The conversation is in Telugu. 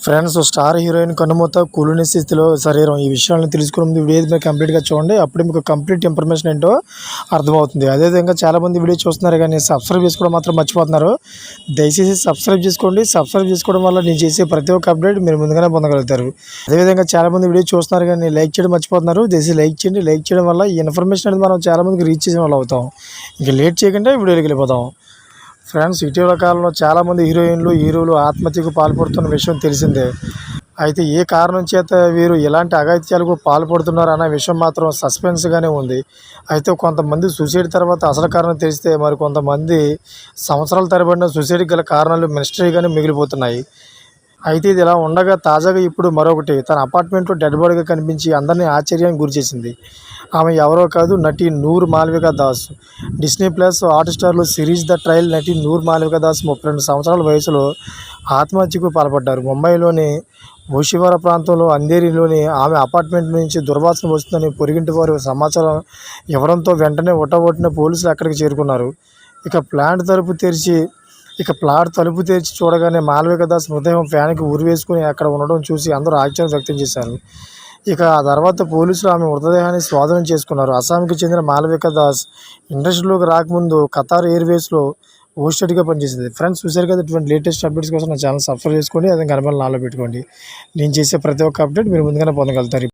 ఫ్రెండ్స్, స్టార్ హీరోయిన్ కన్నుమూత, కూలిన స్థితిలో శరీరం ఈ విషయాలను తెలుసుకునే ముందు వీడియో మీద కంప్లీట్గా చూడండి. అప్పుడే మీకు కంప్లీట్ ఇన్ఫర్మేషన్ ఏంటో అర్థమవుతుంది. అదేవిధంగా చాలామంది వీడియో చూస్తున్నారు కానీ సబ్స్క్రైబ్ చేసుకోవడం మాత్రం మర్చిపోతున్నారు. దయచేసి సబ్స్క్రైబ్ చేసుకోండి. సబ్స్క్రైబ్ చేసుకోవడం వల్ల నేను చేసే ప్రతి ఒక్క అప్డేట్ మీరు ముందుగానే పొందగలుగుతారు. అదేవిధంగా చాలామంది వీడియో చూస్తున్నారు కానీ లైక్ చేయడం మర్చిపోతున్నారు. దయచేసి లైక్ చేయండి. లైక్ చేయడం వల్ల ఈ ఇన్ఫర్మేషన్ అనేది మనం చాలామందికి రీచ్ చేసే వాళ్ళు అవుతాం. ఇంకా లేట్ చేయకుండా వీడియోకి వెళ్ళిపోతాం. ఫ్రెండ్స్, ఇటీవల కాలంలో చాలామంది హీరోయిన్లు, హీరోలు ఆత్మహత్యకు పాల్పడుతున్న విషయం తెలిసిందే. అయితే ఏ కారణం చేత వీరు ఇలాంటి అఘాయిత్యాలకు పాల్పడుతున్నారు అన్న విషయం మాత్రం సస్పెన్స్గానే ఉంది. అయితే కొంతమంది సూసైడ్ తర్వాత అసలు కారణం తెలిస్తే మరి కొంతమంది సంవత్సరాల తరబడిన సూసైడ్కి గల కారణాలు మిస్టరీగానే మిగిలిపోతున్నాయి. అయితే ఇది ఇలా ఉండగా తాజాగా ఇప్పుడు మరొకటి తన అపార్ట్మెంట్లో డెడ్ బాడీగా కనిపించి అందరినీ ఆశ్చర్యానికి గురిచేసింది. ఆమె ఎవరో కాదు, నటి నూర్ మాల్వికా దాస్. డిస్నీ ప్లస్ హాట్‌స్టార్లో సిరీస్ ద ట్రయల్ నటి నూర్ మాల్వికా దాస్ 32 సంవత్సరాల వయసులో ఆత్మహత్యకు పాల్పడ్డారు. ముంబైలోని ఓషివారా ప్రాంతంలో అంధేరిలోని ఆమె అపార్ట్మెంట్ నుంచి దుర్వాసన వస్తుందని పొరుగింటి వారు సమాచారం ఇవ్వడంతో వెంటనే హుటాహుటిన పోలీసులు అక్కడికి చేరుకున్నారు. ప్లాట్ తలుపు తెరిచి చూడగానే మాల్వికా దాస్ మృతదేహం ఫ్యాన్కి ఉరివేసుకుని అక్కడ ఉండడం చూసి అందరూ ఆశ్చర్యం వ్యక్తం చేశారు. ఇక ఆ తర్వాత పోలీసులు ఆమె మృతదేహాన్ని స్వాధీనం చేసుకున్నారు. అస్సాంకి చెందిన మాల్వికా దాస్ ఇండస్ట్రీలోకి రాకముందు ఖతార్ ఎయిర్వేస్లో హోస్టెడ్గా పనిచేసింది. ఫ్రెండ్స్, చూశారు కదా, ఇటువంటి లేటెస్ట్ అప్డేట్స్ కోసం నా ఛానల్ సబ్స్క్రైబ్ చేసుకోండి. అదే గనపల నాలో పెట్టుకోండి. నేను చేసే ప్రతి ఒక్క అప్డేట్ మీరు ముందుగానే పొందగలుగుతారు.